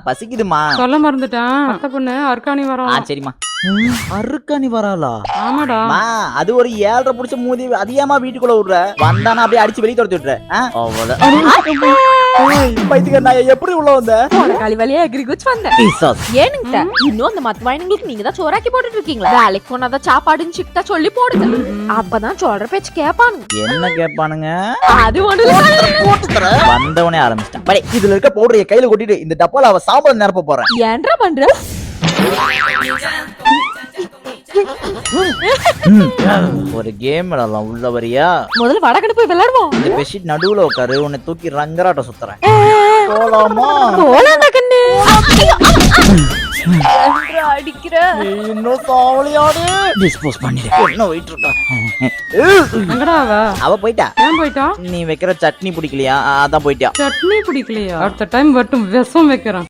பசிக்குதுமா. சொல்ல மறந்துட்டேன். அத்தை பொண்ணு அர்க்காணி வரோம். சரிம்மா. அருக்காணி வராளா? ஆமாடா. அது ஒரு 7:30 புடிச்ச மூதி. அதிகமா வீட்டுக்குள்ள விடுற வந்தானா அப்படியே அடிச்சு வெளிய துரத்தி விட்டுற. பைத்தியக்கார நான் எப்படி உள்ள வந்த? காலி வழியா எகிரி குச்சி வந்தேன். ஏனுங்க இன்னும் அந்த மத்த வாயினுங்களுக்கு நீங்க தான் சோறாக்கி போட்டுட்டு இருக்கீங்களா? வேலைக்கு போனாதான் சாப்பாடுன்னு சிட்டா சொல்லி போடுங்க. அப்பதான் சொல்ற பேச்சு கேப்பானுங்க. என்ன கேட்பானுங்க? அது ஒண்ணு வந்தவனே ஆரம்பிச்சிட்டான். இதுல இருக்க பவுடரைய கையில கொட்டிட்டு இந்த டப்பால அவ சாப்பாடு நிரப்ப போறேன். ஏன்டா பண்ற? ஒரு கேம் விளையாடலாம். உள்ள வரியா? முதல்ல வடக்கடு போய் விளையாடுவோம். இந்த பெட்ஷீட் நடுவுல உட்காரு. உன்னை தூக்கி ரங்கராட்ட சுத்துறேன். போலாமா? போலாம்டா கண்ணு. அடிக்கிற இன்னும் சாவலியாடு டிஸ்போஸ் பண்ணிடு. என்ன வெயிட் இருக்கா? எங்கடா அவ போயிட்டா. ஏன் போயிட்டா? நீ வைக்கிற சட்னி பிடிக்கலையா? அதான் போயிட்டா. சட்னி பிடிக்கலையா? அடுத்த டைம் மட்டும் விஷம் வைக்கிறேன்.